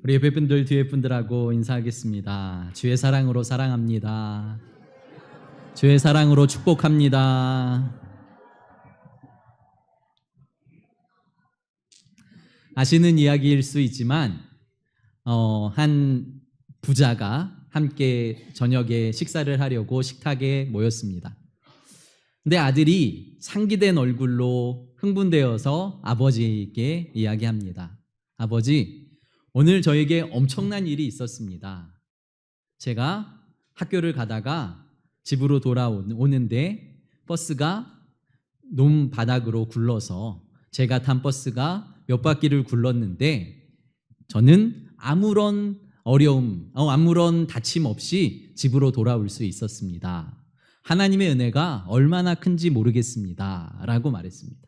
우리 옆에 분들 뒤에 분들하고 인사하겠습니다. 주의 사랑으로 사랑합니다. 주의 사랑으로 축복합니다. 아시는 이야기일 수 있지만 한 부자가 함께 저녁에 식사를 하려고 식탁에 모였습니다. 근데 아들이 상기된 얼굴로 흥분되어서 아버지에게 이야기합니다. 아버지, 오늘 저에게 엄청난 일이 있었습니다. 제가 학교를 가다가 집으로 돌아오는데 버스가 논바닥으로 굴러서 제가 탄 버스가 몇 바퀴를 굴렀는데 저는 아무런 아무런 다침 없이 집으로 돌아올 수 있었습니다. 하나님의 은혜가 얼마나 큰지 모르겠습니다. 라고 말했습니다.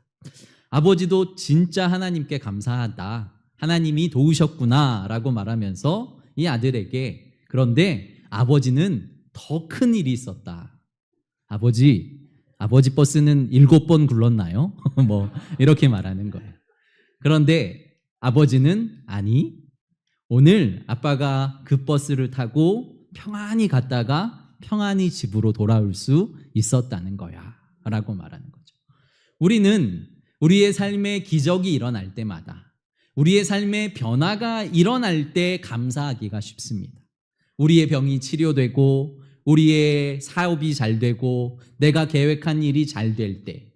아버지도 진짜 하나님께 감사하다. 하나님이 도우셨구나. 라고 말하면서 이 아들에게 그런데 아버지는 더 큰 일이 있었다. 아버지 버스는 7번 굴렀나요? 뭐 이렇게 말하는 거예요. 그런데 아버지는 아니, 오늘 아빠가 그 버스를 타고 평안히 갔다가 평안히 집으로 돌아올 수 있었다는 거야 라고 말하는 거죠. 우리는 우리의 삶에 기적이 일어날 때마다, 우리의 삶에 변화가 일어날 때 감사하기가 쉽습니다. 우리의 병이 치료되고 우리의 사업이 잘 되고 내가 계획한 일이 잘 될 때,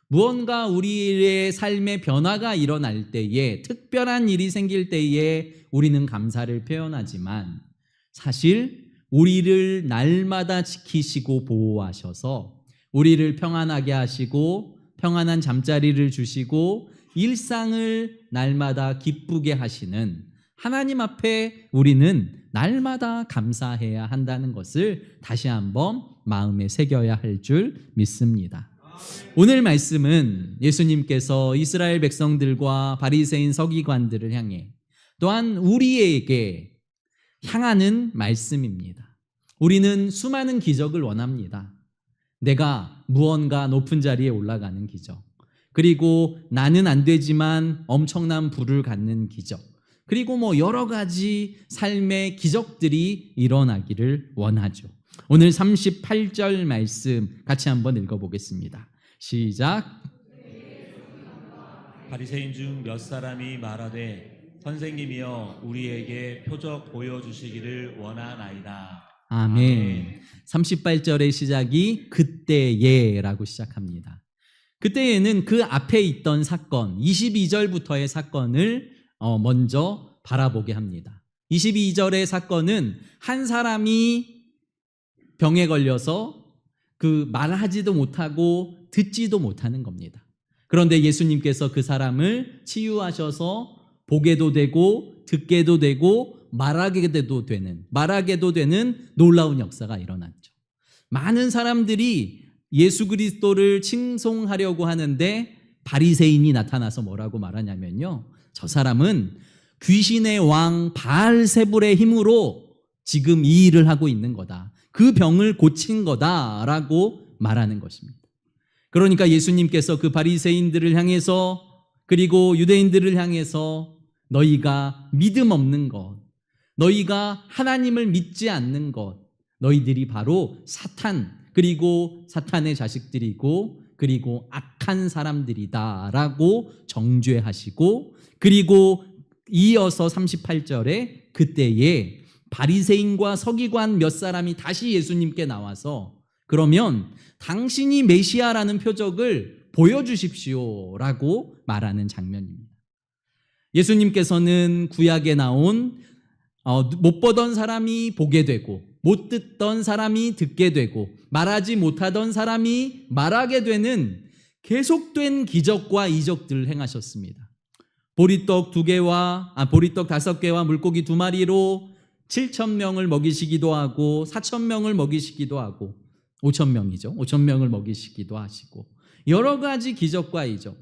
무언가 우리의 삶에 변화가 일어날 때에, 특별한 일이 생길 때에 우리는 감사를 표현하지만 사실 우리를 날마다 지키시고 보호하셔서 우리를 평안하게 하시고 평안한 잠자리를 주시고 일상을 날마다 기쁘게 하시는 하나님 앞에 우리는 날마다 감사해야 한다는 것을 다시 한번 마음에 새겨야 할 줄 믿습니다. 오늘 말씀은 예수님께서 이스라엘 백성들과 바리새인 서기관들을 향해 또한 우리에게 향하는 말씀입니다. 우리는 수많은 기적을 원합니다. 내가 무언가 높은 자리에 올라가는 기적, 그리고 나는 안 되지만 엄청난 부를 갖는 기적, 그리고 여러 가지 삶의 기적들이 일어나기를 원하죠. 오늘 38절 말씀 같이 한번 읽어보겠습니다. 시작. 바리새인 중 몇 사람이 말하되 선생님이여 우리에게 표적 보여주시기를 원하나이다. 아멘. 38절의 시작이 그때에라고 시작합니다. 그때에는 그 앞에 있던 사건, 22절부터의 사건을 먼저 바라보게 합니다. 22절의 사건은 한 사람이 병에 걸려서 말하지도 못하고 듣지도 못하는 겁니다. 그런데 예수님께서 그 사람을 치유하셔서 보게도 되고 듣게도 되고 말하게도 되는 놀라운 역사가 일어났죠. 많은 사람들이 예수 그리스도를 칭송하려고 하는데 바리새인이 나타나서 뭐라고 말하냐면요, 저 사람은 귀신의 왕 바알세불의 힘으로 지금 이 일을 하고 있는 거다. 그 병을 고친 거다라고 말하는 것입니다. 그러니까 예수님께서 그 바리새인들을 향해서, 그리고 유대인들을 향해서 너희가 믿음 없는 것, 너희가 하나님을 믿지 않는 것, 너희들이 바로 사탄, 그리고 사탄의 자식들이고 그리고 악한 사람들이다라고 정죄하시고, 그리고 이어서 38절에 그때에 바리새인과 서기관 몇 사람이 다시 예수님께 나와서 그러면 당신이 메시아라는 표적을 보여주십시오라고 말하는 장면입니다. 예수님께서는 구약에 나온 못 보던 사람이 보게 되고 못 듣던 사람이 듣게 되고 말하지 못하던 사람이 말하게 되는 계속된 기적과 이적들을 행하셨습니다. 보리떡 5개와 물고기 2마리로 7,000명을 먹이시기도 하고 4,000명을 먹이시기도 하고 5,000명을 먹이시기도 하시고 여러 가지 기적과 이적,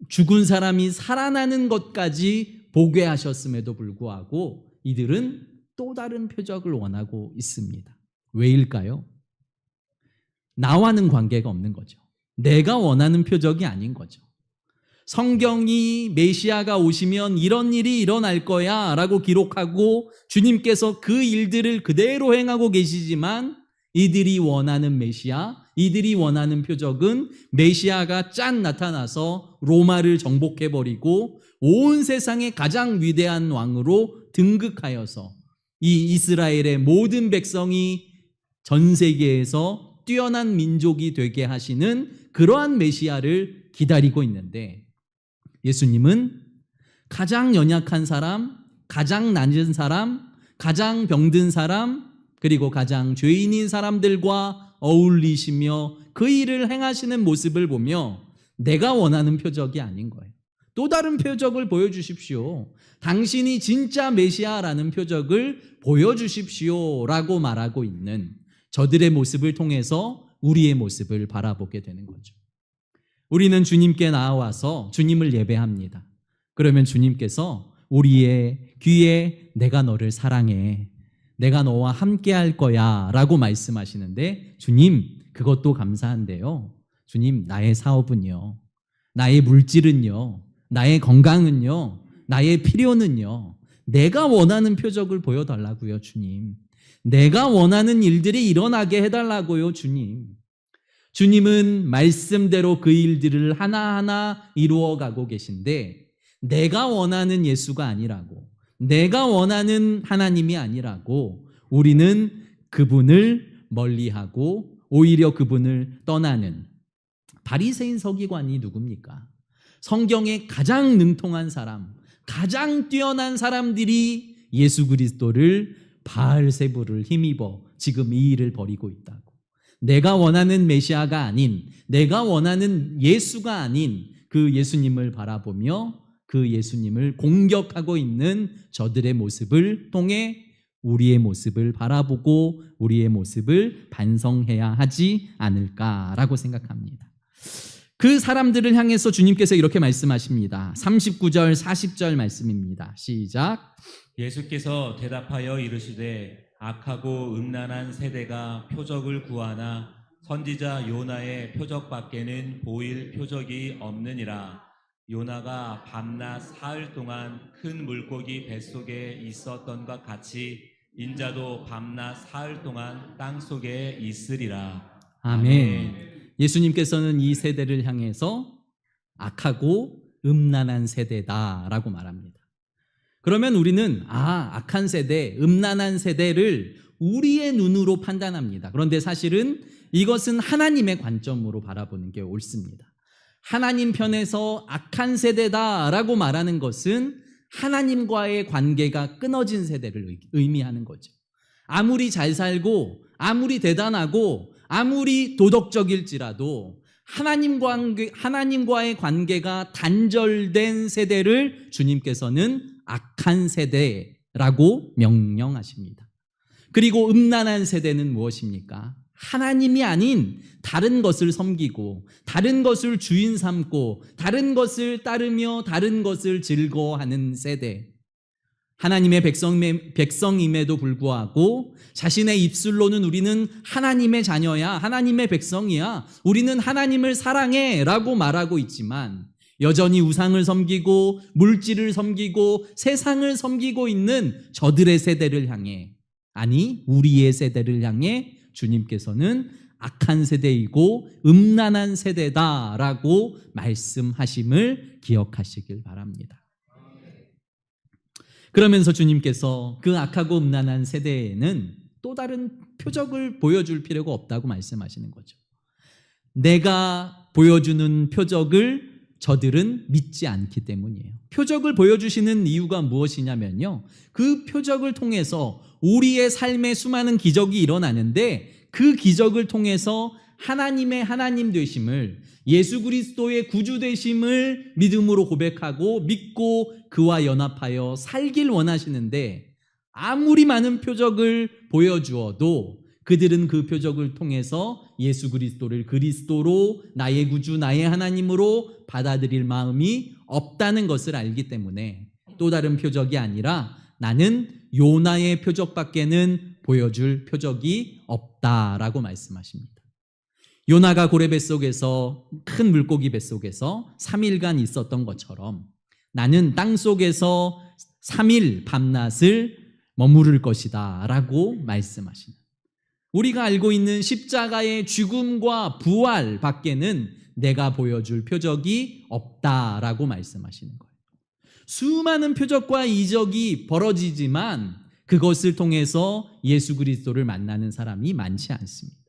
죽은 사람이 살아나는 것까지 보게 하셨음에도 불구하고 이들은 또 다른 표적을 원하고 있습니다. 왜일까요? 나와는 관계가 없는 거죠. 내가 원하는 표적이 아닌 거죠. 성경이 메시아가 오시면 이런 일이 일어날 거야 라고 기록하고 주님께서 그 일들을 그대로 행하고 계시지만 이들이 원하는 메시아, 이들이 원하는 표적은 메시아가 짠 나타나서 로마를 정복해버리고 온 세상의 가장 위대한 왕으로 등극하여서 이 이스라엘의 모든 백성이 전 세계에서 뛰어난 민족이 되게 하시는 그러한 메시아를 기다리고 있는데 예수님은 가장 연약한 사람, 가장 낮은 사람, 가장 병든 사람, 그리고 가장 죄인인 사람들과 어울리시며 그 일을 행하시는 모습을 보며 내가 원하는 표적이 아닌 거예요. 또 다른 표적을 보여주십시오. 당신이 진짜 메시아라는 표적을 보여주십시오 라고 말하고 있는 저들의 모습을 통해서 우리의 모습을 바라보게 되는 거죠. 우리는 주님께 나와서 주님을 예배합니다. 그러면 주님께서 우리의 귀에 내가 너를 사랑해, 내가 너와 함께 할 거야 라고 말씀하시는데 주님 그것도 감사한데요. 주님 나의 사업은요, 나의 물질은요, 나의 건강은요, 나의 필요는요, 내가 원하는 표적을 보여달라고요 주님. 내가 원하는 일들이 일어나게 해달라고요 주님. 주님은 말씀대로 그 일들을 하나하나 이루어가고 계신데 내가 원하는 예수가 아니라고, 내가 원하는 하나님이 아니라고 우리는 그분을 멀리하고 오히려 그분을 떠나는 바리새인 서기관이 누굽니까? 성경에 가장 능통한 사람, 가장 뛰어난 사람들이 예수 그리스도를 바알세불을 힘입어 지금 이 일을 벌이고 있다고. 내가 원하는 메시아가 아닌, 내가 원하는 예수가 아닌 그 예수님을 바라보며 그 예수님을 공격하고 있는 저들의 모습을 통해 우리의 모습을 바라보고 우리의 모습을 반성해야 하지 않을까라고 생각합니다. 그 사람들을 향해서 주님께서 이렇게 말씀하십니다. 39절 40절 말씀입니다. 시작. 예수께서 대답하여 이르시되 악하고 음란한 세대가 표적을 구하나 선지자 요나의 표적밖에는 보일 표적이 없느니라. 요나가 밤낮 사흘 동안 큰 물고기 뱃속에 있었던 것 같이 인자도 밤낮 사흘 동안 땅속에 있으리라. 아멘. 예수님께서는 이 세대를 향해서 악하고 음란한 세대다라고 말합니다. 그러면 우리는 악한 세대, 음란한 세대를 우리의 눈으로 판단합니다. 그런데 사실은 이것은 하나님의 관점으로 바라보는 게 옳습니다. 하나님 편에서 악한 세대다라고 말하는 것은 하나님과의 관계가 끊어진 세대를 의미하는 거죠. 아무리 잘 살고 아무리 대단하고 아무리 도덕적일지라도 하나님과의 관계가 단절된 세대를 주님께서는 악한 세대라고 명령하십니다. 그리고 음란한 세대는 무엇입니까? 하나님이 아닌 다른 것을 섬기고 다른 것을 주인 삼고 다른 것을 따르며 다른 것을 즐거워하는 세대. 하나님의 백성임에도 불구하고 자신의 입술로는 우리는 하나님의 자녀야, 하나님의 백성이야, 우리는 하나님을 사랑해 라고 말하고 있지만 여전히 우상을 섬기고 물질을 섬기고 세상을 섬기고 있는 저들의 세대를 향해, 아니 우리의 세대를 향해 주님께서는 악한 세대이고 음란한 세대다라고 말씀하심을 기억하시길 바랍니다. 그러면서 주님께서 그 악하고 음란한 세대에는 또 다른 표적을 보여줄 필요가 없다고 말씀하시는 거죠. 내가 보여주는 표적을 저들은 믿지 않기 때문이에요. 표적을 보여주시는 이유가 무엇이냐면요, 그 표적을 통해서 우리의 삶에 수많은 기적이 일어나는데 그 기적을 통해서 하나님의 하나님 되심을, 예수 그리스도의 구주 되심을 믿음으로 고백하고 믿고 그와 연합하여 살길 원하시는데 아무리 많은 표적을 보여주어도 그들은 그 표적을 통해서 예수 그리스도를 그리스도로 나의 구주, 나의 하나님으로 받아들일 마음이 없다는 것을 알기 때문에 또 다른 표적이 아니라 나는 요나의 표적밖에는 보여줄 표적이 없다라고 말씀하십니다. 요나가 고래 뱃속에서 큰 물고기 뱃속에서 3일간 있었던 것처럼 나는 땅속에서 3일 밤낮을 머무를 것이다 라고 말씀하시는, 우리가 알고 있는 십자가의 죽음과 부활 밖에는 내가 보여줄 표적이 없다라고 말씀하시는 거예요. 수많은 표적과 이적이 벌어지지만 그것을 통해서 예수 그리스도를 만나는 사람이 많지 않습니다.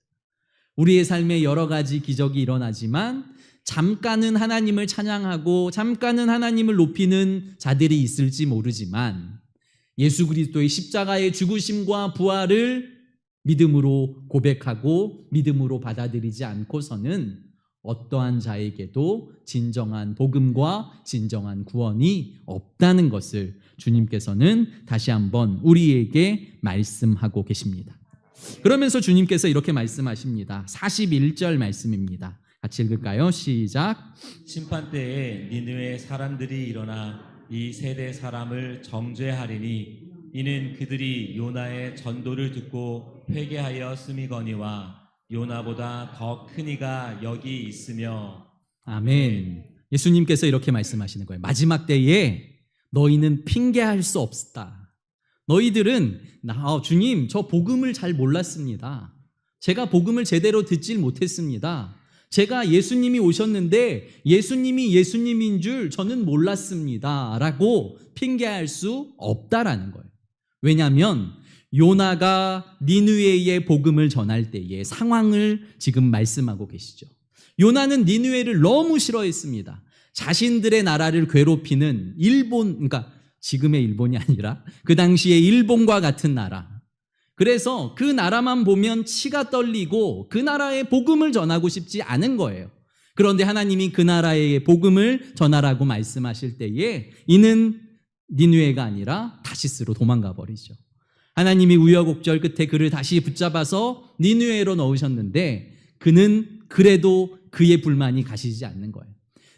우리의 삶에 여러 가지 기적이 일어나지만 잠깐은 하나님을 찬양하고 잠깐은 하나님을 높이는 자들이 있을지 모르지만 예수 그리스도의 십자가의 죽으심과 부활을 믿음으로 고백하고 믿음으로 받아들이지 않고서는 어떠한 자에게도 진정한 복음과 진정한 구원이 없다는 것을 주님께서는 다시 한번 우리에게 말씀하고 계십니다. 그러면서 주님께서 이렇게 말씀하십니다. 41절 말씀입니다. 같이 읽을까요? 시작. 심판 때에 니느웨 사람들이 일어나 이 세대 사람을 정죄하리니 이는 그들이 요나의 전도를 듣고 회개하여 씀이거니와 요나보다 더 큰 이가 여기 있으며. 아멘. 예수님께서 이렇게 말씀하시는 거예요. 마지막 때에 너희는 핑계할 수 없다. 너희들은 주님, 저 복음을 잘 몰랐습니다. 제가 복음을 제대로 듣질 못했습니다. 제가 예수님이 오셨는데 예수님이 예수님인 줄 저는 몰랐습니다 라고 핑계할 수 없다라는 거예요. 왜냐하면 요나가 니느웨의 복음을 전할 때의 상황을 지금 말씀하고 계시죠. 요나는 니느웨를 너무 싫어했습니다. 자신들의 나라를 괴롭히는 일본, 그러니까 지금의 일본이 아니라 그 당시에 일본과 같은 나라. 그래서 그 나라만 보면 치가 떨리고 그 나라의 복음을 전하고 싶지 않은 거예요. 그런데 하나님이 그 나라의 복음을 전하라고 말씀하실 때에 이는 니느웨가 아니라 다시스로 도망가 버리죠. 하나님이 우여곡절 끝에 그를 다시 붙잡아서 니느웨로 넣으셨는데 그는 그래도 그의 불만이 가시지 않는 거예요.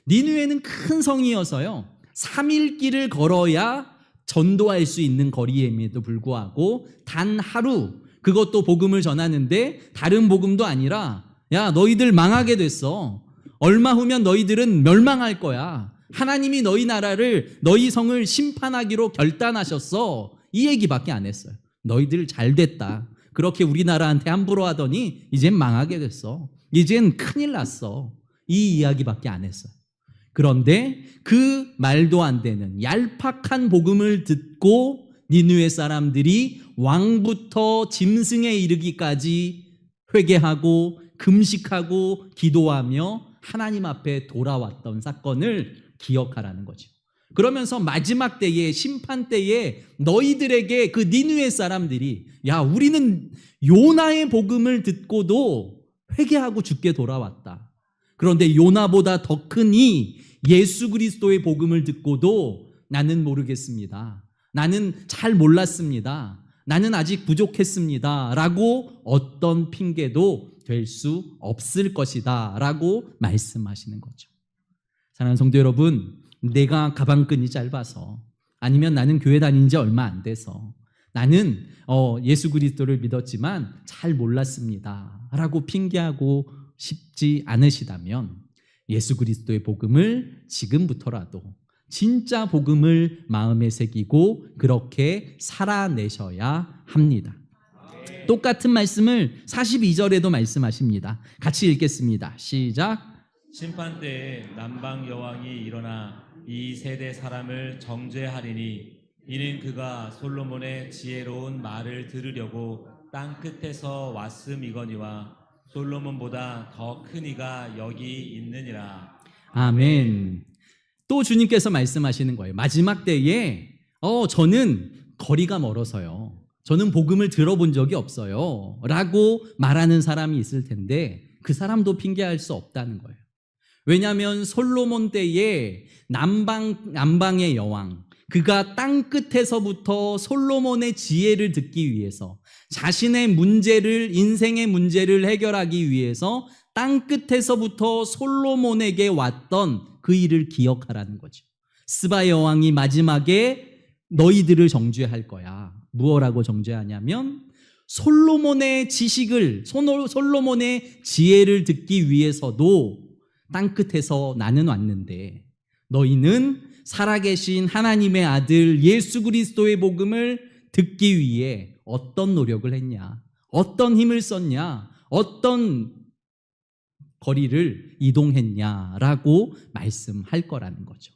니느웨는 큰 성이어서요 3일 길을 걸어야 전도할 수 있는 거리임에도 불구하고 단 하루, 그것도 복음을 전하는데 다른 복음도 아니라 야 너희들 망하게 됐어. 얼마 후면 너희들은 멸망할 거야. 하나님이 너희 나라를, 너희 성을 심판하기로 결단하셨어. 이 얘기밖에 안 했어요. 너희들 잘 됐다. 그렇게 우리나라한테 함부로 하더니 이젠 망하게 됐어. 이젠 큰일 났어. 이 이야기밖에 안 했어요. 그런데 그 말도 안 되는 얄팍한 복음을 듣고 니느웨 사람들이 왕부터 짐승에 이르기까지 회개하고 금식하고 기도하며 하나님 앞에 돌아왔던 사건을 기억하라는 거죠. 그러면서 마지막 때에, 심판 때에 너희들에게 그 니느웨 사람들이 야 우리는 요나의 복음을 듣고도 회개하고 죽게 돌아왔다. 그런데 요나보다 더 큰 이 예수 그리스도의 복음을 듣고도 나는 모르겠습니다. 나는 잘 몰랐습니다. 나는 아직 부족했습니다. 라고 어떤 핑계도 될 수 없을 것이다. 라고 말씀하시는 거죠. 사랑하는 성도 여러분, 내가 가방끈이 짧아서 아니면 나는 교회 다닌 지 얼마 안 돼서 나는 예수 그리스도를 믿었지만 잘 몰랐습니다. 라고 핑계하고 싶지 않으시다면 예수 그리스도의 복음을 지금부터라도 진짜 복음을 마음에 새기고 그렇게 살아내셔야 합니다. 똑같은 말씀을 42절에도 말씀하십니다. 같이 읽겠습니다. 시작. 심판 때에 남방 여왕이 일어나 이 세대 사람을 정죄하리니 이는 그가 솔로몬의 지혜로운 말을 들으려고 땅 끝에서 왔음이거니와 솔로몬보다 더 큰 이가 여기 있느니라. 아멘. 또 주님께서 말씀하시는 거예요. 마지막 때에 저는 거리가 멀어서요. 저는 복음을 들어본 적이 없어요. 라고 말하는 사람이 있을 텐데 그 사람도 핑계할 수 없다는 거예요. 왜냐하면 솔로몬 때에 남방의 여왕, 그가 땅 끝에서부터 솔로몬의 지혜를 듣기 위해서 자신의 문제를, 인생의 문제를 해결하기 위해서 땅 끝에서부터 솔로몬에게 왔던 그 일을 기억하라는 거죠. 스바 여왕이 마지막에 너희들을 정죄할 거야. 무엇라고 정죄하냐면 솔로몬의 지식을, 솔로몬의 지혜를 듣기 위해서도 땅끝에서 나는 왔는데 너희는 살아계신 하나님의 아들 예수 그리스도의 복음을 듣기 위해 어떤 노력을 했냐? 어떤 힘을 썼냐? 어떤 거리를 이동했냐라고 말씀할 거라는 거죠.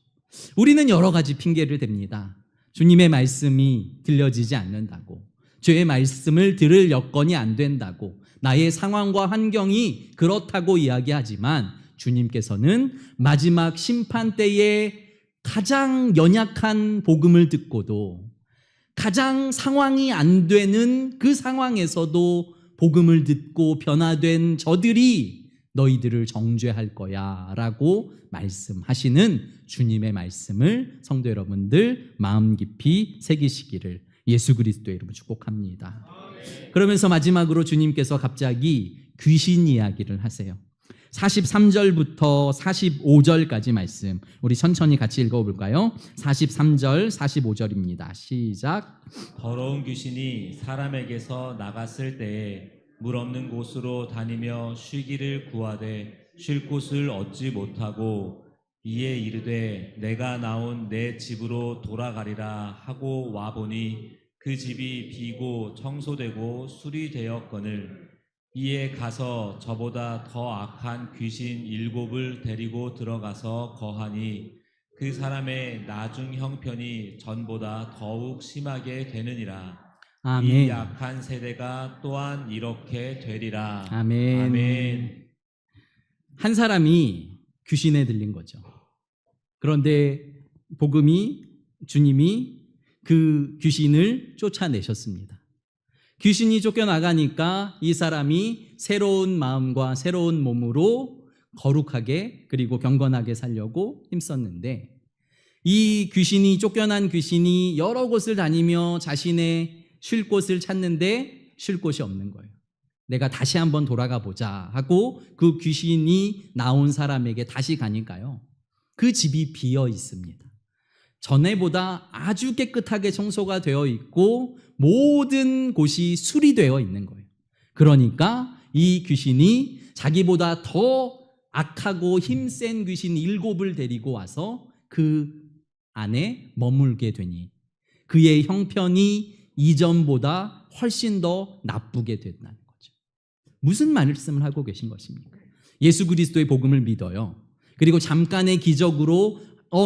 우리는 여러 가지 핑계를 댑니다. 주님의 말씀이 들려지지 않는다고, 주의 말씀을 들을 여건이 안 된다고, 나의 상황과 환경이 그렇다고 이야기하지만 주님께서는 마지막 심판 때에 가장 연약한 복음을 듣고도 가장 상황이 안 되는 그 상황에서도 복음을 듣고 변화된 저들이 너희들을 정죄할 거야 라고 말씀하시는 주님의 말씀을 성도 여러분들 마음 깊이 새기시기를 예수 그리스도의 이름으로 축복합니다. 그러면서 마지막으로 주님께서 갑자기 귀신 이야기를 하세요. 43절부터 45절까지 말씀 우리 천천히 같이 읽어볼까요? 43절 45절입니다. 시작. 더러운 귀신이 사람에게서 나갔을 때에 물 없는 곳으로 다니며 쉬기를 구하되 쉴 곳을 얻지 못하고 이에 이르되 내가 나온 내 집으로 돌아가리라 하고 와보니 그 집이 비고 청소되고 수리되었거늘 이에 가서 저보다 더 악한 귀신 7을 데리고 들어가서 거하니 그 사람의 나중 형편이 전보다 더욱 심하게 되느니라. 아멘. 이 악한 세대가 또한 이렇게 되리라. 아멘. 아멘. 한 사람이 귀신에 들린 거죠. 그런데 복음이 주님이 그 귀신을 쫓아내셨습니다. 귀신이 쫓겨나가니까 이 사람이 새로운 마음과 새로운 몸으로 거룩하게 그리고 경건하게 살려고 힘썼는데 이 귀신이 쫓겨난 귀신이 여러 곳을 다니며 자신의 쉴 곳을 찾는데 쉴 곳이 없는 거예요. 내가 다시 한번 돌아가 보자 하고 그 귀신이 나온 사람에게 다시 가니까요. 그 집이 비어 있습니다. 전에보다 아주 깨끗하게 청소가 되어 있고 모든 곳이 수리되어 있는 거예요. 그러니까 이 귀신이 자기보다 더 악하고 힘센 귀신 7을 데리고 와서 그 안에 머물게 되니 그의 형편이 이전보다 훨씬 더 나쁘게 된다는 거죠. 무슨 말씀을 하고 계신 것입니까? 예수 그리스도의 복음을 믿어요. 그리고 잠깐의 기적으로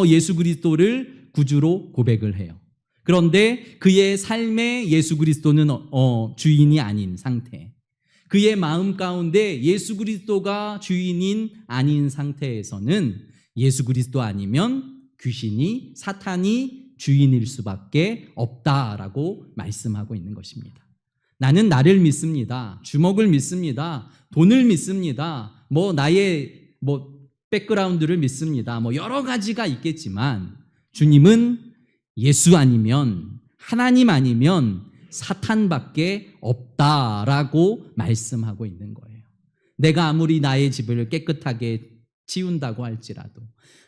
예수 그리스도를 구주로 고백을 해요. 그런데 그의 삶에 예수 그리스도는 주인이 아닌 상태, 그의 마음 가운데 예수 그리스도가 주인인 아닌 상태에서는 예수 그리스도 아니면 귀신이 사탄이 주인일 수밖에 없다라고 말씀하고 있는 것입니다. 나는 나를 믿습니다. 주먹을 믿습니다. 돈을 믿습니다. 나의 백그라운드를 믿습니다. 여러 가지가 있겠지만 주님은 예수 아니면 하나님 아니면 사탄밖에 없다라고 말씀하고 있는 거예요. 내가 아무리 나의 집을 깨끗하게 치운다고 할지라도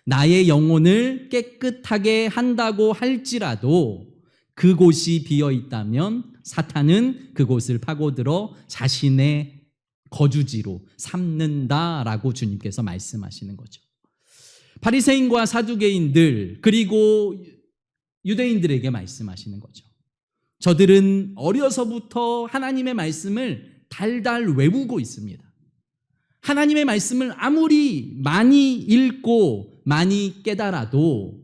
나의 영혼을 깨끗하게 한다고 할지라도 그곳이 비어 있다면 사탄은 그곳을 파고들어 자신의 거주지로 삼는다라고 주님께서 말씀하시는 거죠. 바리새인과 사두개인들 그리고 유대인들에게 말씀하시는 거죠. 저들은 어려서부터 하나님의 말씀을 달달 외우고 있습니다. 하나님의 말씀을 아무리 많이 읽고 많이 깨달아도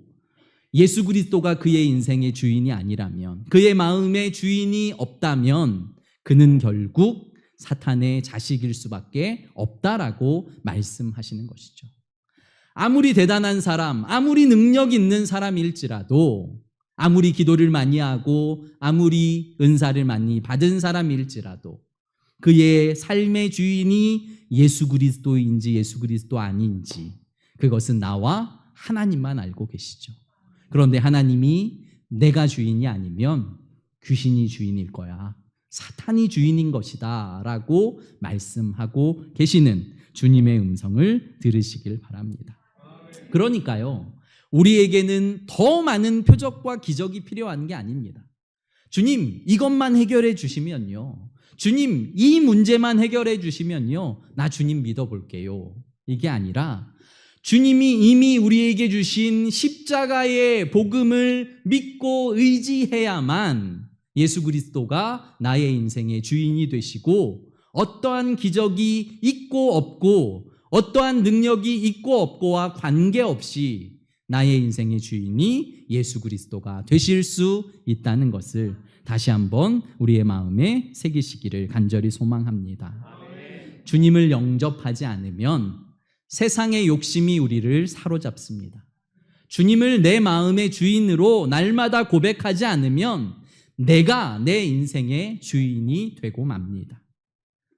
예수 그리스도가 그의 인생의 주인이 아니라면, 그의 마음의 주인이 없다면 그는 결국 사탄의 자식일 수밖에 없다라고 말씀하시는 것이죠. 아무리 대단한 사람, 아무리 능력 있는 사람일지라도, 아무리 기도를 많이 하고 아무리 은사를 많이 받은 사람일지라도 그의 삶의 주인이 예수 그리스도인지 예수 그리스도 아닌지 그것은 나와 하나님만 알고 계시죠. 그런데 하나님이 내가 주인이 아니면 귀신이 주인일 거야, 사탄이 주인인 것이다 라고 말씀하고 계시는 주님의 음성을 들으시길 바랍니다. 그러니까요, 우리에게는 더 많은 표적과 기적이 필요한 게 아닙니다. 주님, 이것만 해결해 주시면요, 주님 이 문제만 해결해 주시면요, 나 주님 믿어볼게요. 이게 아니라 주님이 이미 우리에게 주신 십자가의 복음을 믿고 의지해야만 예수 그리스도가 나의 인생의 주인이 되시고, 어떠한 기적이 있고 없고 어떠한 능력이 있고 없고와 관계없이 나의 인생의 주인이 예수 그리스도가 되실 수 있다는 것을 다시 한번 우리의 마음에 새기시기를 간절히 소망합니다. 주님을 영접하지 않으면 세상의 욕심이 우리를 사로잡습니다. 주님을 내 마음의 주인으로 날마다 고백하지 않으면 내가 내 인생의 주인이 되고 맙니다.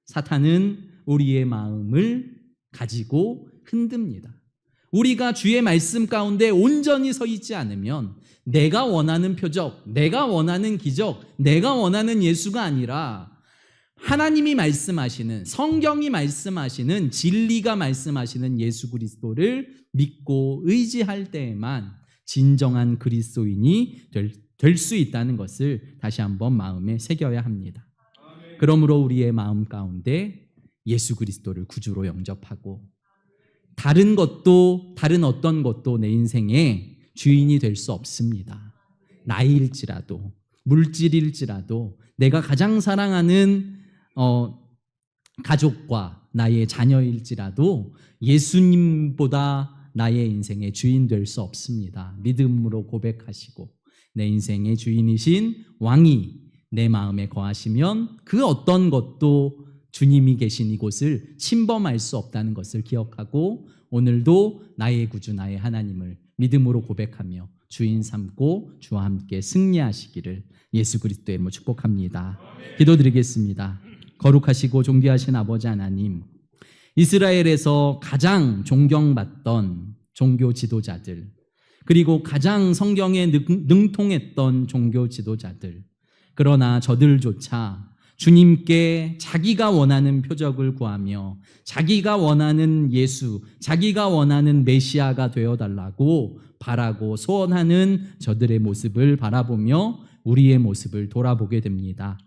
사탄은 우리의 마음을 가지고 흔듭니다. 우리가 주의 말씀 가운데 온전히 서 있지 않으면 내가 원하는 표적, 내가 원하는 기적, 내가 원하는 예수가 아니라 하나님이 말씀하시는, 성경이 말씀하시는, 진리가 말씀하시는 예수 그리스도를 믿고 의지할 때에만 진정한 그리스도인이 될 수 있다는 것을 다시 한번 마음에 새겨야 합니다. 그러므로 우리의 마음 가운데 예수 그리스도를 구주로 영접하고 다른 어떤 것도 내 인생의 주인이 될 수 없습니다. 나이일지라도 물질일지라도 내가 가장 사랑하는 가족과 나의 자녀일지라도 예수님보다 나의 인생의 주인 될 수 없습니다. 믿음으로 고백하시고 내 인생의 주인이신 왕이 내 마음에 거하시면 그 어떤 것도 주님이 계신 이곳을 침범할 수 없다는 것을 기억하고 오늘도 나의 구주 나의 하나님을 믿음으로 고백하며 주인 삼고 주와 함께 승리하시기를 예수 그리스도의 이름으로 축복합니다. 기도드리겠습니다. 거룩하시고 존귀하신 아버지 하나님, 이스라엘에서 가장 존경받던 종교 지도자들, 그리고 가장 성경에 능통했던 종교 지도자들, 그러나 저들조차 주님께 자기가 원하는 표적을 구하며 자기가 원하는 예수, 자기가 원하는 메시아가 되어달라고 바라고 소원하는 저들의 모습을 바라보며 우리의 모습을 돌아보게 됩니다.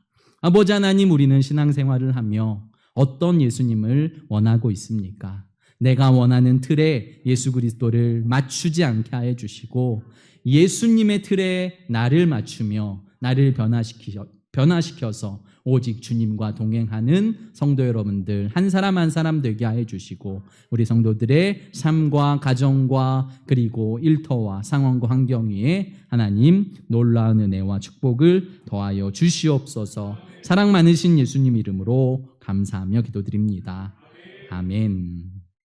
아버지 하나님, 우리는 신앙생활을 하며 어떤 예수님을 원하고 있습니까? 내가 원하는 틀에 예수 그리스도를 맞추지 않게 해 주시고 예수님의 틀에 나를 맞추며 나를 변화시켜서 오직 주님과 동행하는 성도 여러분들 한 사람 한 사람 되게 해 주시고 우리 성도들의 삶과 가정과 그리고 일터와 상황과 환경 위에 하나님 놀라운 은혜와 축복을 더하여 주시옵소서. 사랑 많으신 예수님 이름으로 감사하며 기도드립니다. 아멘.